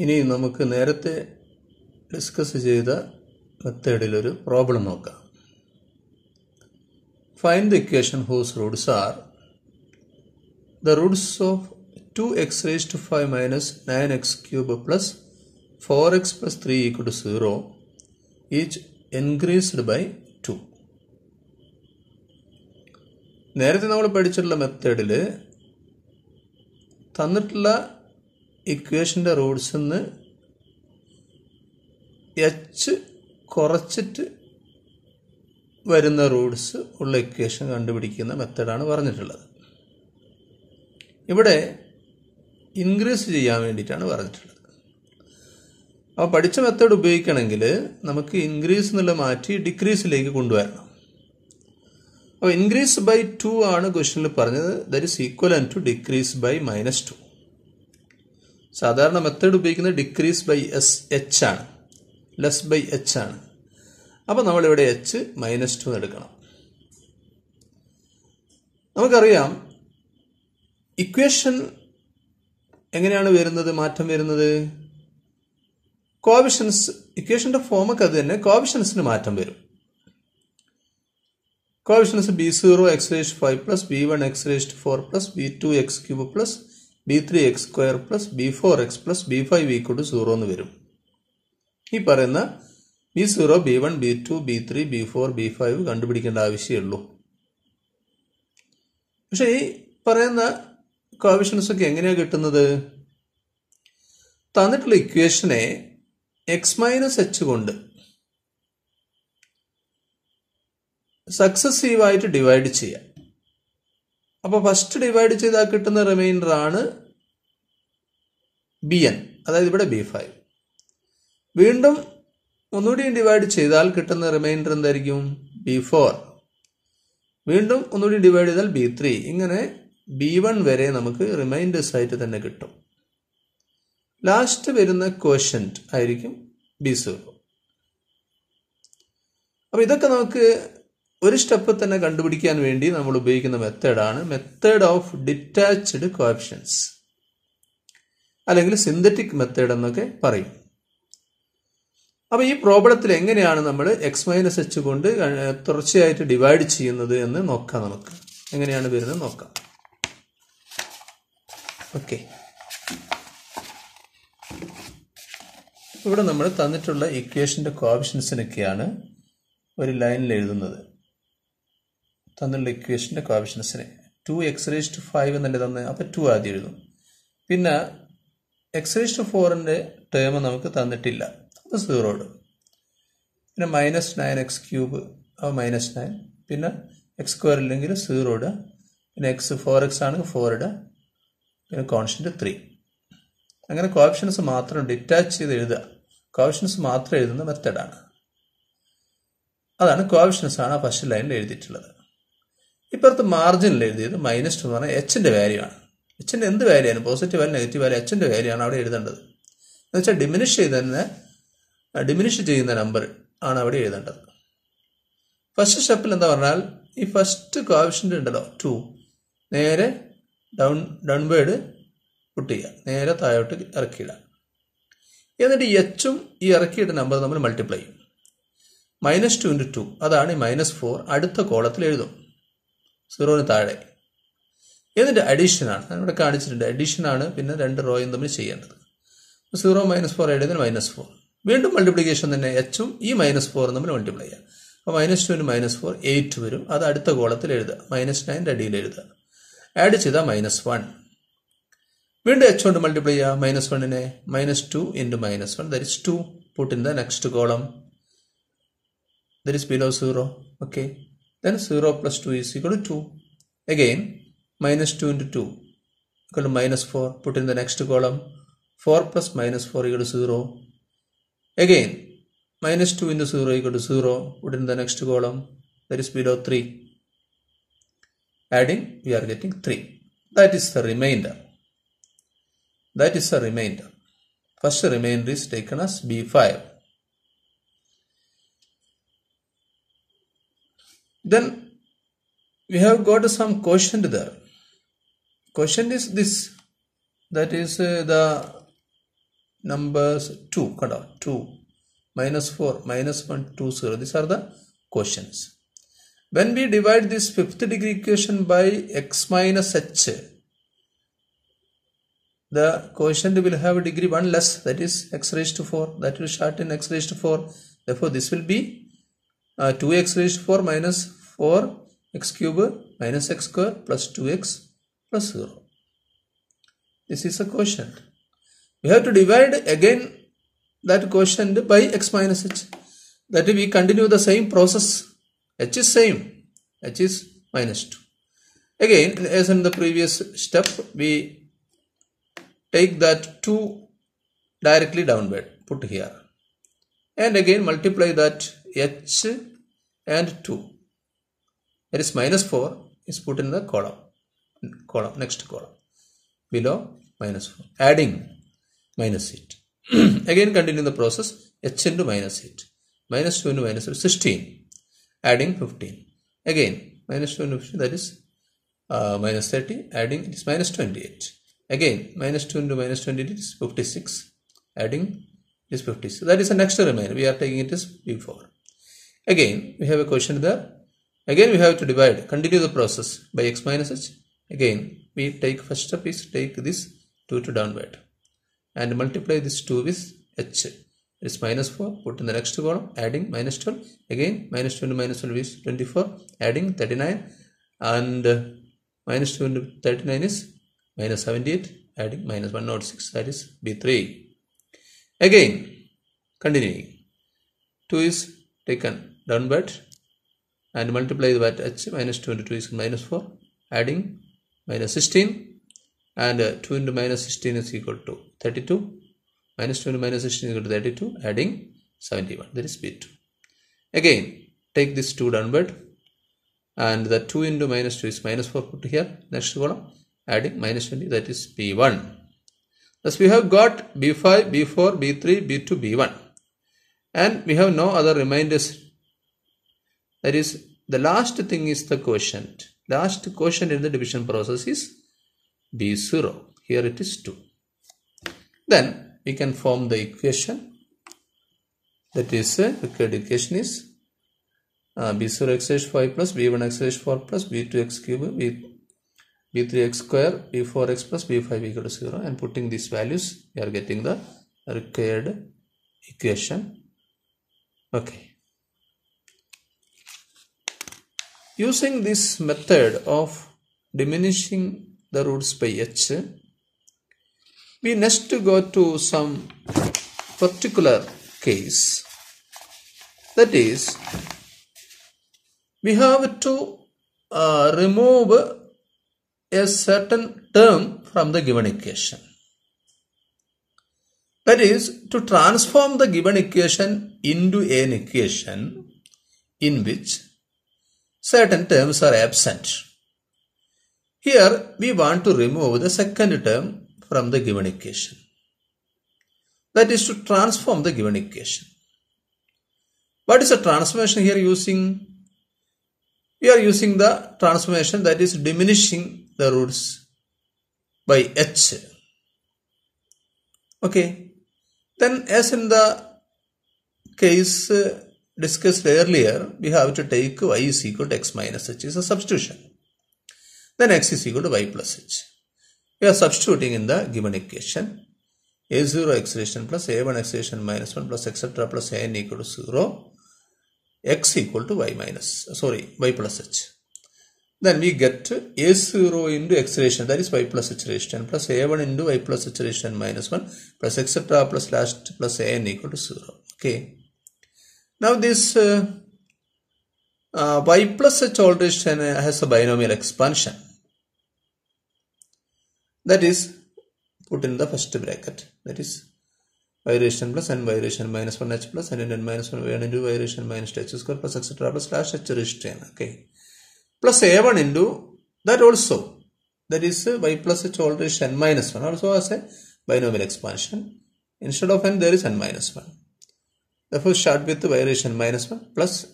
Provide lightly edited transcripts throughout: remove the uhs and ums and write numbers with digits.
ഇനി നമുക്ക് നേരത്തെ ഡിസ്കസ് ചെയ്ത മെത്തേഡിലൊരു പ്രോബ്ലം നോക്കാം. Find the equation whose roots are the roots of 2x raised to 5 minus 9x cube plus 4x plus 3 equal to 0 each increased by 2. നേരത്തെ നമ്മൾ പഠിച്ചിട്ടുള്ള മെത്തേഡിൽ തന്നിട്ടുള്ള ഇക്വേഷൻ്റെ റൂട്ട്സിൽ നിന്ന് എച്ച് കുറച്ചിട്ട് വരുന്ന റൂട്ട്സ് ഉള്ള ഇക്വേഷൻ കണ്ടുപിടിക്കുന്ന മെത്തേഡാണ് പറഞ്ഞിട്ടുള്ളത്. ഇവിടെ ഇൻക്രീസ് ചെയ്യാൻ വേണ്ടിയിട്ടാണ് പറഞ്ഞിട്ടുള്ളത്. അപ്പോൾ പഠിച്ച മെത്തേഡ് ഉപയോഗിക്കണമെങ്കിൽ നമുക്ക് ഇൻക്രീസ് എന്നുള്ള മാറ്റി ഡിക്രീസിലേക്ക് കൊണ്ടുവരണം. അപ്പോൾ ഇൻക്രീസ് ബൈ 2 ആണ് ക്വസ്റ്റനിൽ പറഞ്ഞത്. That is equal to decrease by -2. സാധാരണ മെത്തേഡ് ഉപയോഗിക്കുന്നത് ഡിക്രീസ് ബൈ h ആണ്, ലെസ് ബൈ h ആണ്. അപ്പോൾ നമ്മളിവിടെ h -2 എടുക്കണം. നമുക്കറിയാം ഇക്വേഷൻ എങ്ങനെയാണ് വരുന്നത്, മാറ്റം വരുന്നത്. കോഎഫിഷ്യൻസ്, ഇക്വേഷന്റെ ഫോമൊക്കെ അത് തന്നെ, കോഎഫിഷ്യൻസിന് മാറ്റം വരും. Coefficients b0 x raised to 5 plus b1 x raised to 4 plus b2 x cube plus b3 x square plus b4 x plus b5 equal to 0 എന്ന് വരും. ഈ പറയുന്ന b0, b1, b2, b3, b4, b5 കണ്ടുപിടിക്കേണ്ട ആവശ്യമുള്ളൂ. പക്ഷെ ഈ പറയുന്ന coefficients ഒക്കെ എങ്ങനെയാണ് കിട്ടുന്നത്? തന്നിട്ടുള്ള ഇക്വേഷനെ x മൈനസ് h കൊണ്ട് സക്സസീവായിട്ട് ഡിവൈഡ് ചെയ്യാം. അപ്പോൾ ഫസ്റ്റ് ഡിവൈഡ് ചെയ്താൽ കിട്ടുന്ന റിമൈൻഡർ ആണ് bn, അതായത് ഇവിടെ b5. വീണ്ടും ഒന്നുകൂടി ഡിവൈഡ് ചെയ്താൽ കിട്ടുന്ന റിമൈൻഡർ എന്തായിരിക്കും? b4. വീണ്ടും ഒന്നുകൂടി ഡിവൈഡ് ചെയ്താൽ b3. ഇങ്ങനെ b1 വരെ നമുക്ക് റിമൈൻഡേഴ്സ് ആയിട്ട് തന്നെ കിട്ടും. ലാസ്റ്റ് വരുന്ന ക്വോഷ്യന്റ് ആയിരിക്കും b0. അപ്പോൾ ഇതൊക്കെ നമുക്ക് ഒരു സ്റ്റെപ്പ് തന്നെ കണ്ടുപിടിക്കാൻ വേണ്ടി നമ്മൾ ഉപയോഗിക്കുന്ന മെത്തേഡാണ് മെത്തേഡ് ഓഫ് ഡിറ്റാച്ച്ഡ് കോഎഫിഷ്യൻസ്, അല്ലെങ്കിൽ സിന്തറ്റിക് മെത്തേഡ് എന്നൊക്കെ പറയും. അപ്പോൾ ഈ പ്രോബ്ലത്തിൽ എങ്ങനെയാണ് നമ്മൾ x മൈനസ് h കൊണ്ട് തുടർച്ചയായിട്ട് ഡിവൈഡ് ചെയ്യുന്നത് എന്ന് നോക്കാം. നമുക്ക് എങ്ങനെയാണ് വരുന്നത് നോക്കാം. ഓക്കെ, ഇവിടെ നമ്മൾ തന്നിട്ടുള്ള ഇക്വേഷൻ്റെ കോഎഫിഷ്യൻസിനൊക്കെയാണ് ഒരു ലൈനിൽ എഴുതുന്നത്. തന്നുള്ള ഇക്വേഷൻ്റെ കോഎഫിഷ്യൻസിനെ 2x raised to 5 എന്നല്ലേ തന്നെ, അപ്പോൾ 2 ആദ്യം എഴുതും. പിന്നെ x raised to 4ൻ്റെ ടേം നമുക്ക് തന്നിട്ടില്ല, അപ്പോൾ 0 ഇടും. പിന്നെ -9x cube, അപ്പോൾ -9. പിന്നെ x സ്ക്വയർ ഇല്ലെങ്കിൽ 0 ഇടുക. പിന്നെ 4x ആണെങ്കിൽ 4 ഇടുക. പിന്നെ കോൺസ്റ്റന്റ് 3. അങ്ങനെ കോഎഫിഷ്യൻസ് മാത്രം ഡിറ്റാച്ച് ചെയ്ത് എഴുതുക. കോഎഫിഷ്യൻസ് മാത്രം എഴുതുന്ന മെത്തേഡാണ്. അതാണ് കോഎഫിഷ്യൻസ് ആണ് ആ ഫസ്റ്റ് ലൈനിൽ എഴുതിയിട്ടുള്ളത്. ഇപ്പുറത്ത് മാർജിനിൽ എഴുതിയത് -2 എന്ന് പറഞ്ഞാൽ എച്ചിൻ്റെ വാല്യൂ ആണ്. എച്ചിൻ്റെ എന്ത് വാല്യൂ ആണ്, പോസിറ്റീവ് വാല്യൂ നെഗറ്റീവ് വാല്യൂ, എച്ചിൻ്റെ വാല്യൂ ആണ് അവിടെ എഴുതേണ്ടത്. എന്ന് വെച്ചാൽ ഡിമിനിഷ് ചെയ്യുന്ന നമ്പർ ആണ് അവിടെ എഴുതേണ്ടത്. ഫസ്റ്റ് സ്റ്റെപ്പിൽ എന്താ പറഞ്ഞാൽ ഈ ഫസ്റ്റ് കോഎഫിഷ്യന്റ് ഉണ്ടല്ലോ 2, നേരെ ഡൗൺവേർഡ് പുട്ട് ചെയ്യുക, നേരെ താഴോട്ട് ഇറക്കിയിടുക. എന്നിട്ട് ഈ എച്ചും ഈ ഇറക്കിയിട്ട നമ്പർ നമ്മൾ മൾട്ടിപ്ലൈ ചെയ്യും. -2 × 2 അതാണ് ഈ -4 അടുത്ത കോളത്തിൽ എഴുതും, 0ന് താഴെ. എന്നിട്ട് അഡീഷനാണ്, ഞാനിവിടെ കാണിച്ചിട്ടുണ്ട്, അഡീഷനാണ് പിന്നെ 2 റോയും തമ്മിൽ ചെയ്യേണ്ടത്. 0 -4 എഴുതുന്ന -4. വീണ്ടും മൾട്ടിപ്ലിക്കേഷൻ തന്നെ, എച്ചും ഈ -4 തമ്മിൽ മൾട്ടിപ്ലൈ ചെയ്യാം. അപ്പോൾ -2 × -4 8 വരും, അത് അടുത്ത കോളത്തിൽ എഴുതുക, -9 അടിയിൽ എഴുതുക. ആഡ് ചെയ്താൽ -1. വീണ്ടും h കൊണ്ട് മൾട്ടിപ്ലൈ ചെയ്യുക, -1നെ -2 × -1 that is 2. Put in the next column, that is below 0. Okay, then 0 plus 2 is equal to 2. Again -2 × 2 equal to -4. Put in the next column, 4 plus -4 equal to 0. Again -2 × 0 equal to 0. Put in the next column, that is below 3. Adding, we are getting 3. That is the remainder. That is the remainder. First remainder is taken as b5. Then we have got some quotient there. Quotient is this, that is the numbers 2, 2, -4, -1, 2, 0. These are the quotients. When we divide this fifth degree equation by x minus h, the quotient will have a degree 1 less, that is x raised to 4. That will start in x raised to 4. Therefore, this will be 2x raised to 4 minus 4x cube minus x square plus 2x plus 0. This is a quotient. We have to divide again that quotient by x minus h. That we continue the same process. H is same. H is minus 2. Again, as in the previous step, we take that 2 directly downward, put here. And again multiply that h and 2. That is minus 4 is put in the column, next column. Below minus 4. Adding minus 8. Again continue the process. H into minus 8. Minus 2 into minus 8, 16. Adding 15. Again minus 2 into 15, that is minus 30. Adding, it is minus 28. Again minus 2 into minus 28 is 56. Adding is 56. That is the next remainder. We are taking it as before. Again we have a quotient there. Again we have to divide. Continue the process by x minus h. Again we take, first step is take this 2 to downward and multiply this 2 with h. It is minus 4. Put in the next column. Adding minus 12. Again minus 2 into minus 12 is 24. Adding 39. And minus 2 into 39 is minus 78. Adding minus 106. That is B3. Again continuing. 2 is taken downward and multiply that h. Minus 2 into 2 is minus 4. Adding minus 16. And 2 into minus 16 is equal to 32. Minus 2 into minus 16 is equal to 32. Adding 71. That is B2. Again take this 2 downward. And the 2 into minus 2 is minus 4 put here. Next column. Adding minus 20. That is B1. Thus we have got B5, B4, B3, B2, B1. And we have no other remainders. That is, the last thing is the quotient. Last quotient in the division process is B0. Here it is 2. Then we can form the equation. That is, required equation is B0 x raised 5 plus B1 x raised 4 plus B2 x cube, B3 x square, B4 x plus B5 equal to 0. And putting these values, we are getting the required equation. Okay. Using this method of diminishing the roots by h, we next go to some particular case. That is, we have to remove a certain term from the given equation. That is, to transform the given equation into an equation in which certain terms are absent. Here we want to remove the second term from the given equation. That is to transform the given equation. What is the transformation here using? We are using the transformation that is diminishing the roots by h. Okay. Then as in the case discussed earlier, we have to take y is equal to x minus h is a substitution. Then x is equal to y plus h. We are substituting in the given equation. A0 x raised n plus a1 x raised n minus 1 plus etc. plus an equal to 0. X equal to y plus h. Then we get a0 into x raised n, that is y plus h raised n, plus a1 into y plus h raised n minus 1 plus etc. plus last plus an equal to 0. Okay. Now this y plus h all raised n has a binomial expansion. That is put in the first bracket. That is y raised n plus n y raised n minus 1 h plus n into n minus 1 into y raised n minus h square plus etc. plus slash h raised n. Okay. Plus a1 into that also. That is y plus h all raised n minus 1 also has a binomial expansion. Instead of n there is n minus 1. Therefore start with y raised n minus 1 plus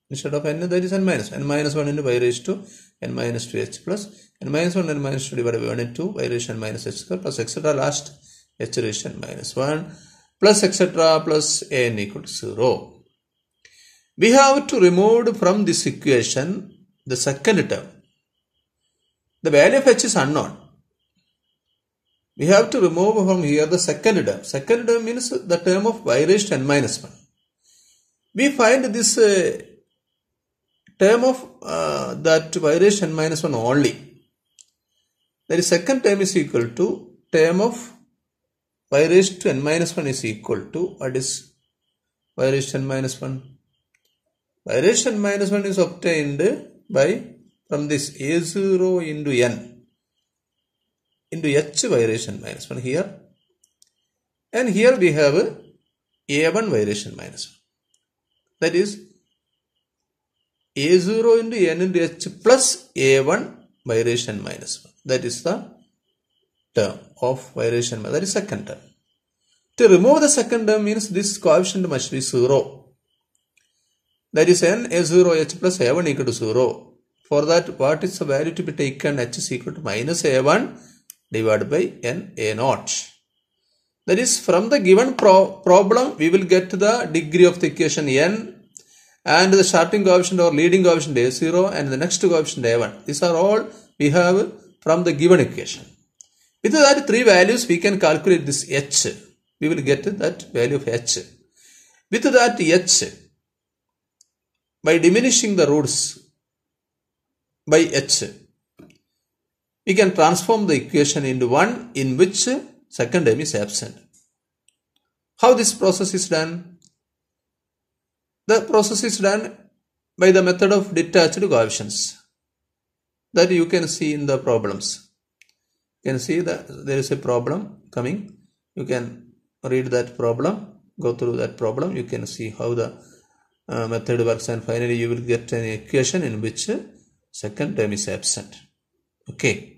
instead of n there is n minus 1. N minus 1 into y raised to n minus 2h plus n minus 1 n minus 2 divided by 1 into y raised n minus h square plus etc. last h raised to n minus 1 plus etc. plus n equal to 0. We have to remove from this equation the second term. The value of h is unknown. We have to remove from here the second term. Second term means the term of y raised to n minus 1. We find this term of that y raised to n minus 1 only. That is, second term is equal to term of y raised to n minus 1 is equal to, what is y raised to n minus 1? Y raised to n minus 1 is obtained by, from this a0 into n into h y raised to n minus 1 here. And here we have a1 y raised to n minus 1. That is a0 into n into h plus a1 y raised to n minus 1. That is the term of y raised to n minus 1. That is second term. To remove the second term means this coefficient must be 0. That is n a0 h plus a1 equal to 0. For that, what is the value to be taken? H is equal to minus a1 divided by n a0. That is, from the given problem, we will get the degree of the equation n and the starting coefficient or leading coefficient a0 and the next coefficient a1. These are all we have from the given equation. With that three values, we can calculate this h. We will get that value of h. With that h, by diminishing the roots by h, we can transform the equation into one in which second term is absent. How this process is done? The process is done by the method of detached coefficients that you can see in the problems. You can see that there is a problem coming. You can read that problem, go through that problem. You can see how the method works, and finally you will get an equation in which second term is absent. Okay.